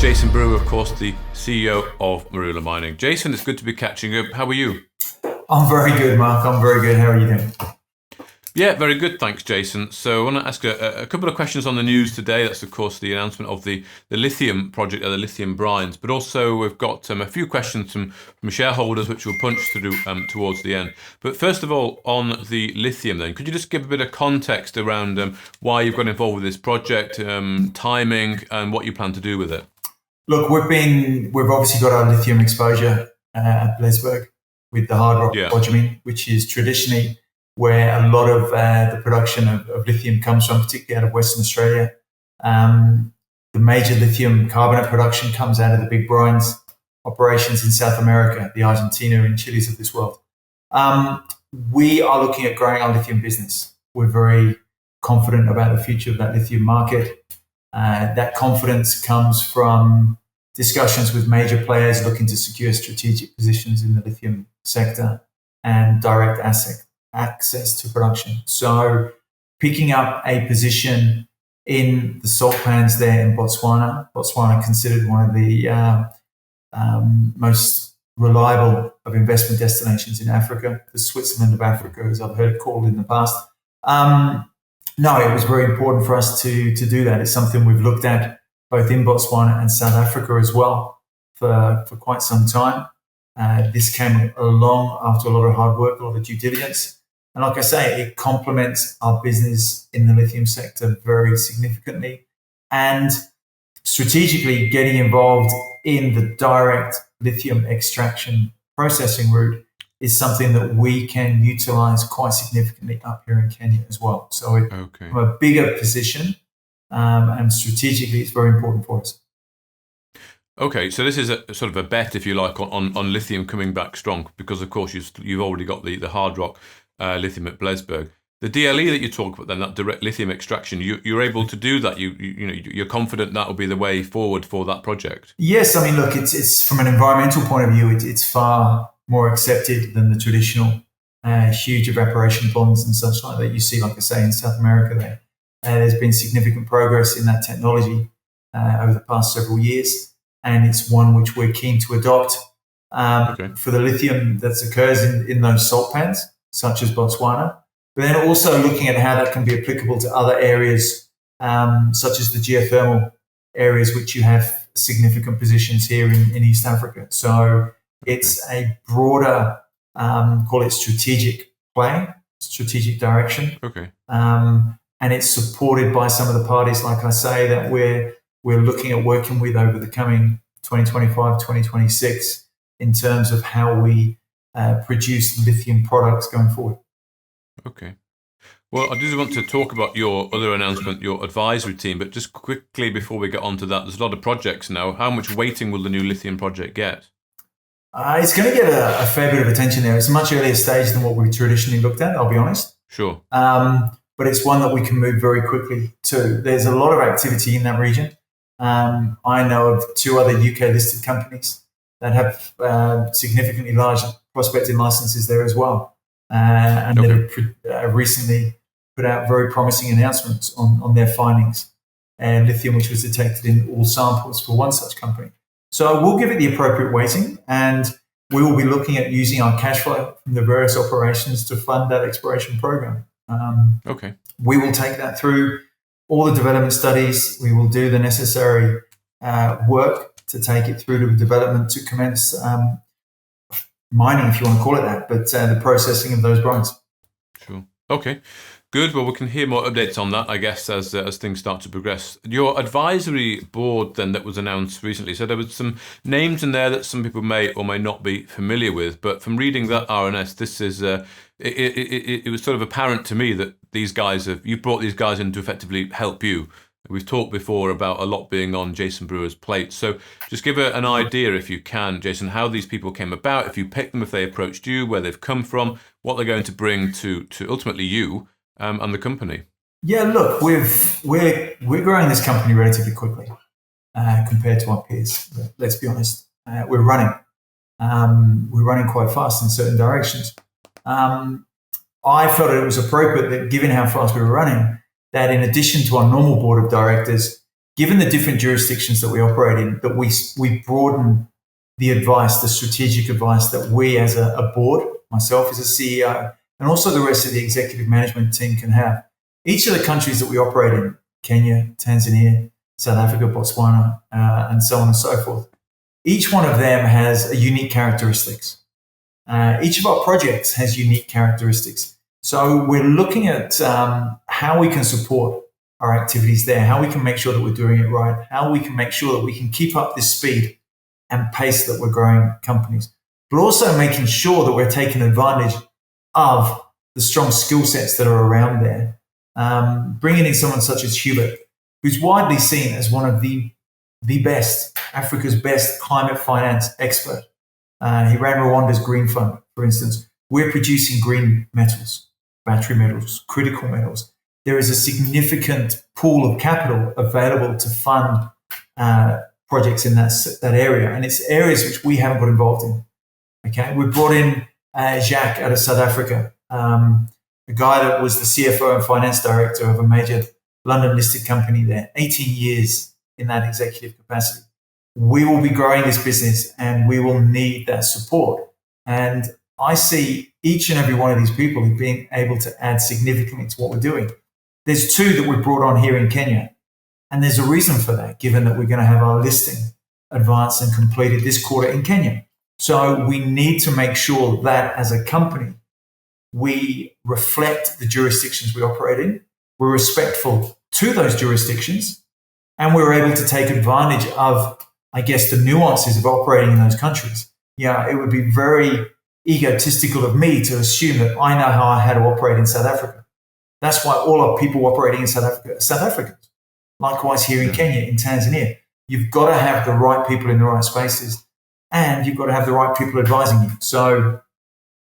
Jason Brewer, of course, the CEO of Marula Mining. Jason, it's good to be catching up. How are you? I'm very good, Mark. I'm very good. How are you doing? Yeah, very good. Thanks, Jason. So I want to ask a couple of questions on the news today. That's, of course, the announcement of the lithium project, the lithium brines. But also we've got a few questions from shareholders, which we'll punch through towards the end. But first of all, on the lithium then, could you just give a bit of context around why you've got involved with this project, timing, and what you plan to do with it? Look, we've obviously got our lithium exposure at Blesberg with the hard rock spodumene, which is traditionally where a lot of the production of lithium comes from, particularly out of Western Australia. The major lithium carbonate production comes out of the big brines operations in South America, the Argentina and Chiles of this world. We are looking at growing our lithium business. We're very confident about the future of that lithium market. That confidence comes from discussions with major players looking to secure strategic positions in the lithium sector and direct access to production. So picking up a position in the salt pans there in Botswana considered one of the most reliable of investment destinations in Africa, the Switzerland of Africa, as I've heard it called in the past. No, it was very important for us to do that. It's something we've looked at both in Botswana and South Africa as well for quite some time. This came along after a lot of hard work, a lot of due diligence. And like I say, it complements our business in the lithium sector very significantly. And strategically getting involved in the direct lithium extraction processing route is something that we can utilize quite significantly up here in Kenya as well. So from a bigger position, and strategically, it's very important for us. Okay, so this is a sort of a bet, if you like, on lithium coming back strong, because of course you've already got the hard rock lithium at Blesberg. The DLE that you talk about, then that direct lithium extraction, you're able to do that. You're confident that will be the way forward for that project. Yes, I mean, look, it's from an environmental point of view, it's far more accepted than the traditional huge evaporation ponds and such like that you see, like I say, in South America. There, there's been significant progress in that technology over the past several years, and it's one which we're keen to adopt for the lithium that occurs in those salt pans, such as Botswana. But then also looking at how that can be applicable to other areas, such as the geothermal areas, which you have significant positions here in East Africa. So it's a broader, call it strategic play, strategic direction. Okay. And it's supported by some of the parties, like I say, that we're looking at working with over the coming 2025, 2026 in terms of how we produce lithium products going forward. Okay. Well, I do want to talk about your other announcement, your advisory team, but just quickly before we get on to that, there's a lot of projects now. How much weighting will the new lithium project get? It's going to get a fair bit of attention there. It's a much earlier stage than what we traditionally looked at, I'll be honest. Sure. But it's one that we can move very quickly to. There's a lot of activity in that region. I know of 2 other UK-listed companies that have significantly large prospecting licenses there as well. And that have recently put out very promising announcements on their findings and lithium, which was detected in all samples for one such company. So we'll give it the appropriate weighting, and we will be looking at using our cash flow from the various operations to fund that exploration program. We will take that through all the development studies. We will do the necessary work to take it through to development to commence mining, if you want to call it that, but the processing of those brines. Sure. Okay. Good. Well, we can hear more updates on that, I guess, as things start to progress. Your advisory board, then, that was announced recently, so there was some names in there that some people may or may not be familiar with. But from reading that RNS, this is it was sort of apparent to me that you brought these guys in to effectively help you. We've talked before about a lot being on Jason Brewer's plate. So just give an idea, if you can, Jason, how these people came about, if you picked them, if they approached you, where they've come from, what they're going to bring to ultimately you and the company. Yeah, look, we're growing this company relatively quickly compared to our peers. Let's be honest, we're running quite fast in certain directions. I felt it was appropriate that, given how fast we were running, that in addition to our normal board of directors, given the different jurisdictions that we operate in, that we broaden the advice, the strategic advice that we as a board, myself as a CEO, and also the rest of the executive management team can have. Each of the countries that we operate in, Kenya, Tanzania, South Africa, Botswana, and so on and so forth, each one of them has a unique characteristics. Each of our projects has unique characteristics. So we're looking at how we can support our activities there, how we can make sure that we're doing it right, how we can make sure that we can keep up this speed and pace that we're growing companies, but also making sure that we're taking advantage of the strong skill sets that are around there. Bringing in someone such as Hubert, who's widely seen as one of the best, Africa's best climate finance expert. He ran Rwanda's Green Fund, for instance. We're producing green metals, battery metals, critical metals. There is a significant pool of capital available to fund projects in that area, and it's areas which we haven't got involved in. Okay, we brought in Jacques out of South Africa, a guy that was the CFO and finance director of a major London-listed company there, 18 years in that executive capacity. We will be growing this business, and we will need that support. And I see each and every one of these people being able to add significantly to what we're doing. There's two that we've brought on here in Kenya, and there's a reason for that, given that we're going to have our listing advanced and completed this quarter in Kenya. So we need to make sure that as a company, we reflect the jurisdictions we operate in, we're respectful to those jurisdictions, and we're able to take advantage of, I guess, the nuances of operating in those countries. Yeah, it would be very egotistical of me to assume that I know how to operate in South Africa. That's why all our people operating in South Africa are South Africans. Likewise here in Kenya, in Tanzania. You've got to have the right people in the right spaces, and you've got to have the right people advising you. So,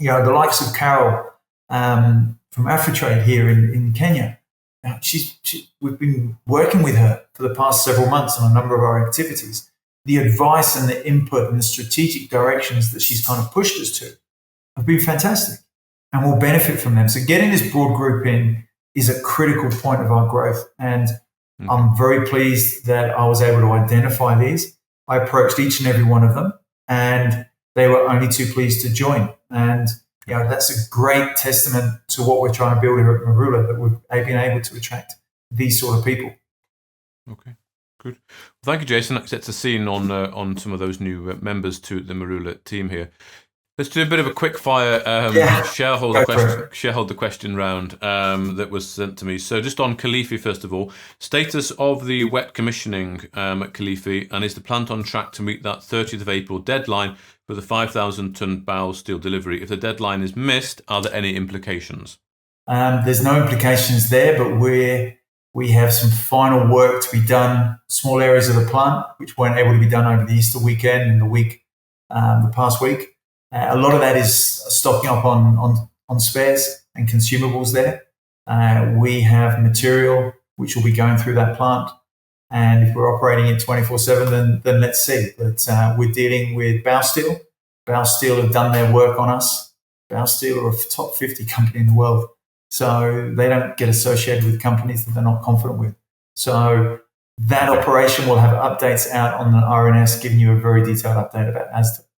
you know, the likes of Carol from Afritrade here in Kenya, we've been working with her for the past several months on a number of our activities. The advice and the input and the strategic directions that she's kind of pushed us to have been fantastic, and we'll benefit from them. So getting this broad group in is a critical point of our growth, and I'm very pleased that I was able to identify these. I approached each and every one of them, and they were only too pleased to join. And you know, that's a great testament to what we're trying to build here at Marula, that we've been able to attract these sort of people. Okay. Good. Well, thank you, Jason. That sets the scene on some of those new members to the Marula team here. Let's do a bit of a quick fire shareholder question round that was sent to me. So just on Kilifi, first of all, status of the wet commissioning at Kilifi, and is the plant on track to meet that 30th of April deadline for the 5,000-ton barrel steel delivery? If the deadline is missed, are there any implications? There's no implications there, but we have some final work to be done, small areas of the plant, which weren't able to be done over the Easter weekend and the past week. A lot of that is stocking up on spares and consumables there. We have material which will be going through that plant. And if we're operating it 24/7, then let's see. But we're dealing with Bow Steel. Bow Steel have done their work on us. Bow Steel are a top 50 company in the world. So they don't get associated with companies that they're not confident with. So that operation will have updates out on the RNS, giving you a very detailed update about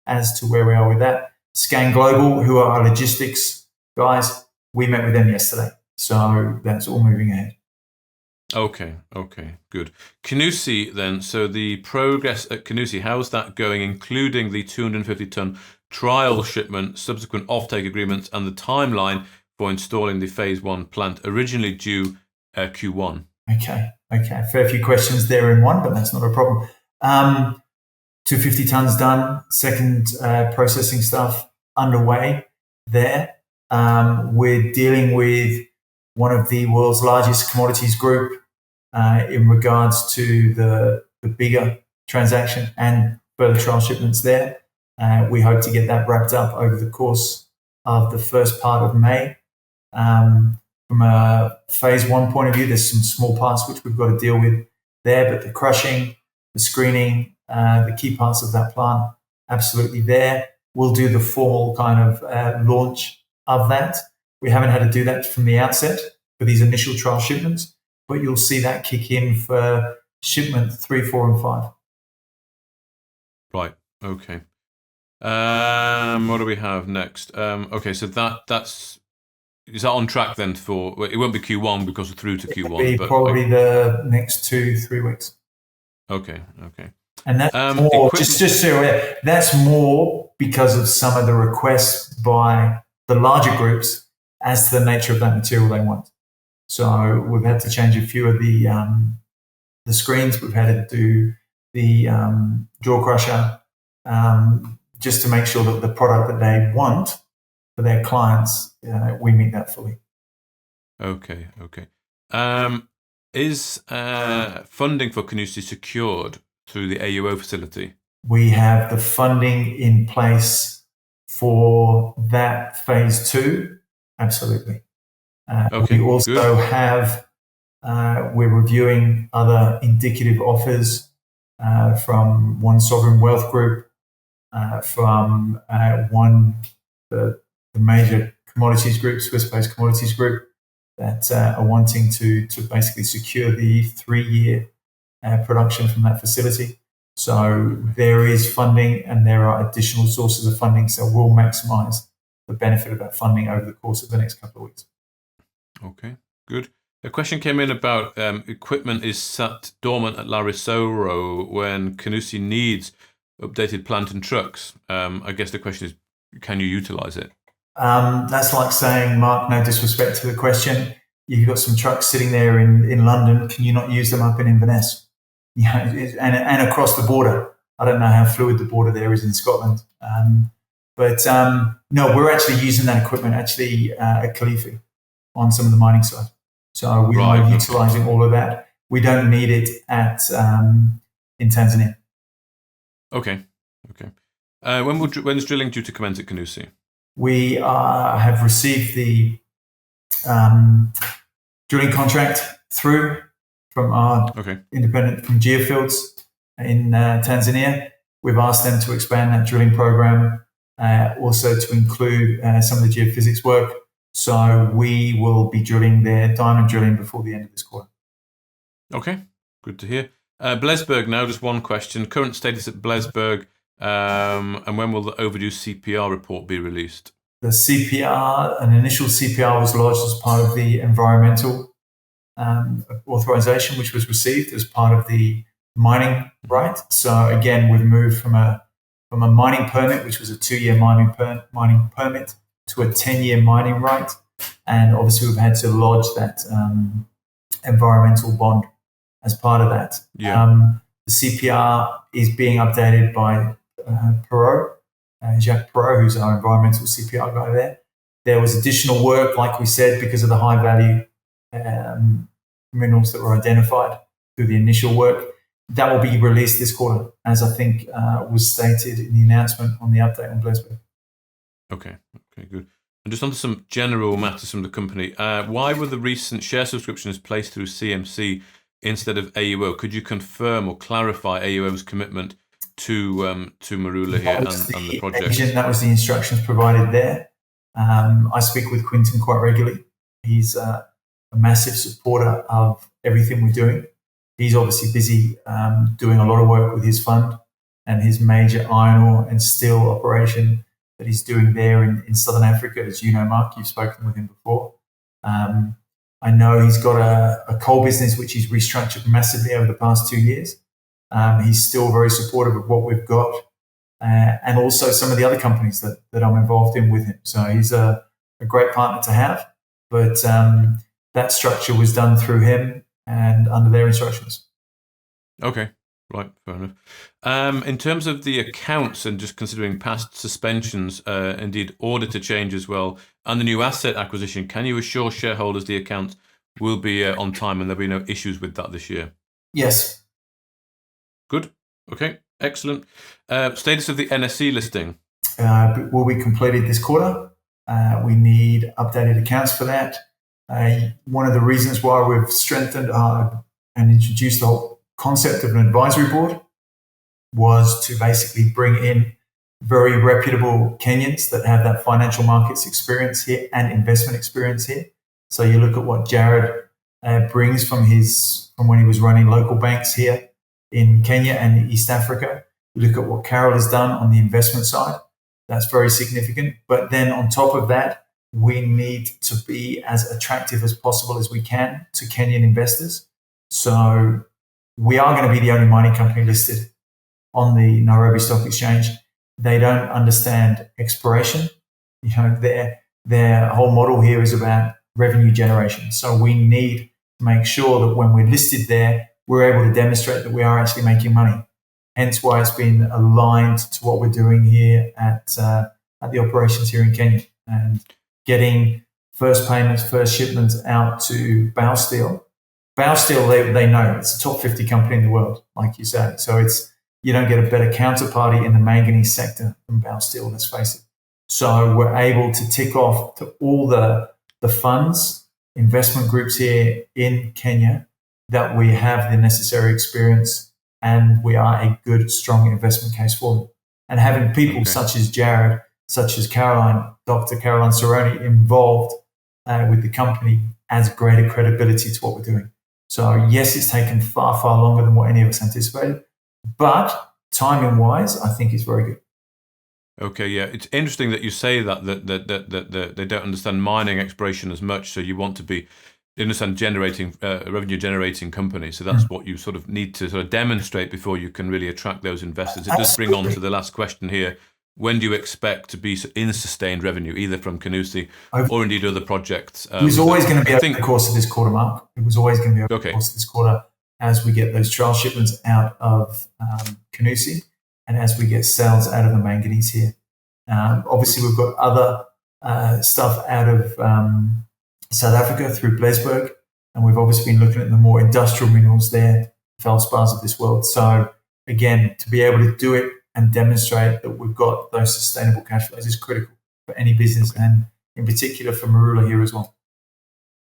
as to where we are with that. Scan Global, who are our logistics guys, we met with them yesterday. So that's all moving ahead. Okay, good. Kenusi then, so the progress at Kenusi, how's that going, including the 250-ton trial shipment, subsequent offtake agreements, and the timeline for installing the phase 1 plant, originally due Q1? Okay. Fair few questions there in one, but that's not a problem. 250 tons done, second processing stuff underway there. We're dealing with one of the world's largest commodities group in regards to the bigger transaction and further trial shipments there. We hope to get that wrapped up over the course of the first part of May. From a phase 1 point of view, there's some small parts which we've got to deal with there, but the crushing, the screening, the key parts of that plant, absolutely there. We'll do the formal kind of launch of that. We haven't had to do that from the outset for these initial trial shipments, but you'll see that kick in for shipment 3, 4, and 5. Right. Okay. What do we have next? Okay, so that's is that on track then for? Well, it won't be Q1 because we're through to Q1. It'll be probably the next 2-3 weeks. Okay. And that's more, just so that's more because of some of the requests by the larger groups as to the nature of that material they want. So we've had to change a few of the screens. We've had to do the jaw crusher just to make sure that the product that they want for their clients, we meet that fully. Okay. Is funding for Kenusi secured through the AUO facility? We have the funding in place for that phase 2. Absolutely. Okay, we also have, we're reviewing other indicative offers from one sovereign wealth group, from the major commodities group, Swiss-based commodities group, that are wanting to basically secure the 3-year production from that facility. So there is funding and there are additional sources of funding, so we'll maximize the benefit of that funding over the course of the next couple of weeks. Okay, good. A question came in about equipment is sat dormant at Larissoro when Kenusi needs updated plant and trucks. I guess the question is, can you utilize it? That's like saying, Mark, no disrespect to the question, you've got some trucks sitting there in London, can you not use them up in Inverness? And across the border. I don't know how fluid the border there is in Scotland. But no, we're actually using that equipment at Kilifi on some of the mining side. So we are utilising all of that. We don't need it in Tanzania. Okay. When's drilling due to commence at Kenusi? We have received the drilling contract through from our independent from Geofields in Tanzania. We've asked them to expand that drilling program, also to include some of the geophysics work. So we will be drilling their diamond drilling before the end of this quarter. Okay, good to hear. Blesberg now, just one question. Current status at Blesberg, and when will the overdue CPR report be released? The CPR, an initial CPR was lodged as part of the environmental authorization, which was received as part of the mining right. So again, we've moved from a mining permit, which was a 2-year mining permit, to a 10-year mining right. And obviously we've had to lodge that environmental bond as part of that. The CPR is being updated by Jacques Perot, who's our environmental CPR guy there. There was additional work, like we said, because of the high value minerals that were identified through the initial work. That will be released this quarter, as I think was stated in the announcement on the update on Blesberg. Okay, good. And just on to some general matters from the company. Why were the recent share subscriptions placed through CMC instead of AUO? Could you confirm or clarify AUO's commitment to Marula here and the project? That was the instructions provided there. I speak with Quinton quite regularly. He's a massive supporter of everything we're doing. He's obviously busy doing a lot of work with his fund and his major iron ore and steel operation that he's doing there in Southern Africa. As you know, Mark, you've spoken with him before. I know he's got a coal business which he's restructured massively over the past 2 years. He's still very supportive of what we've got and also some of the other companies that I'm involved in with him. So he's a great partner to have, but that structure was done through him and under their instructions. Okay, right, fair enough. In terms of the accounts and just considering past suspensions, indeed auditor change as well, and the new asset acquisition, can you assure shareholders the accounts will be on time and there'll be no issues with that this year? Yes. Good. Okay, excellent. Status of the NSE listing? Will be completed this quarter. We need updated accounts for that. One of the reasons why we've strengthened and introduced the whole concept of an advisory board was to basically bring in very reputable Kenyans that have that financial markets experience here and investment experience here. So you look at what Jared brings from his from when he was running local banks here in Kenya and East Africa. You look at what Carol has done on the investment side. That's very significant. But then on top of that, we need to be as attractive as possible as we can to Kenyan investors. So we are going to be the only mining company listed on the Nairobi Stock Exchange. They don't understand exploration. Their whole model here is about revenue generation. So we need to make sure that when we're listed there, we're able to demonstrate that we are actually making money. Hence why it's been aligned to what we're doing here at the operations here in Kenya, and getting first payments, first shipments out to Bao Steel. Bao Steel, they know it's a top 50 company in the world, like you say. So you don't get a better counterparty in the manganese sector than Bao Steel, let's face it. So we're able to tick off to all the funds, investment groups here in Kenya, that we have the necessary experience and we are a good, strong investment case for them. And having people such as Jared, such as Caroline, Dr. Caroline Cerrone, involved with the company adds greater credibility to what we're doing. So yes, it's taken far, far longer than what any of us anticipated, but timing-wise, I think it's very good. Okay, yeah, it's interesting that you say that they don't understand mining exploration as much. So you want to be, understand revenue generating company. So that's what you sort of need to sort of demonstrate before you can really attract those investors. It does bring on to the last question here. When do you expect to be in sustained revenue, either from Kenusi or indeed other projects? It was always going to be over the course of this quarter, Mark. It was always going to be over the course of this quarter as we get those trial shipments out of Kenusi and as we get sales out of the manganese here. Obviously, we've got other stuff out of South Africa through Blesberg, and we've obviously been looking at the more industrial minerals there, feldspars of this world. So again, to be able to do it and demonstrate that we've got those sustainable cash flows is critical for any business, and in particular for Marula here as well.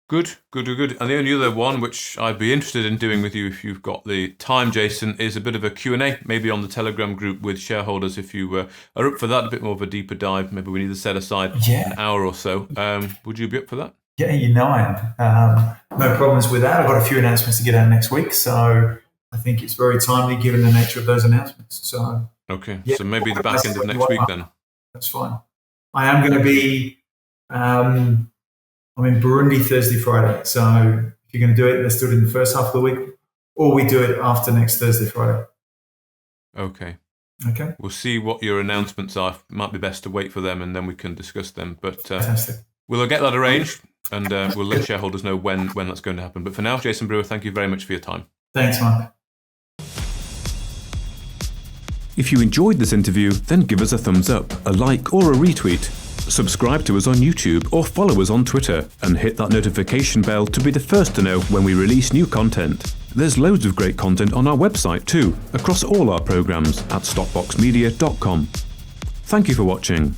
Good. And the only other one which I'd be interested in doing with you, if you've got the time, Jason, is a bit of a Q&A, maybe on the Telegram group with shareholders. If you are up for that, a bit more of a deeper dive, maybe we need to set aside an hour or so. Would you be up for that? Yeah, I am. No problems with that. I've got a few announcements to get out next week, so I think it's very timely given the nature of those announcements. So so maybe the back end of next week then. That's fine. I am going to be... I'm in Burundi Thursday, Friday. So if you're going to do it, let's do it in the first half of the week, or we do it after next Thursday, Friday. Okay. Okay. We'll see what your announcements are. It might be best to wait for them and then we can discuss them. But fantastic. We'll get that arranged and we'll let shareholders know when that's going to happen. But for now, Jason Brewer, thank you very much for your time. Thanks, Mark. If you enjoyed this interview, then give us a thumbs up, a like or a retweet. Subscribe to us on YouTube or follow us on Twitter and hit that notification bell to be the first to know when we release new content. There's loads of great content on our website too, across all our programs at stockboxmedia.com. Thank you for watching.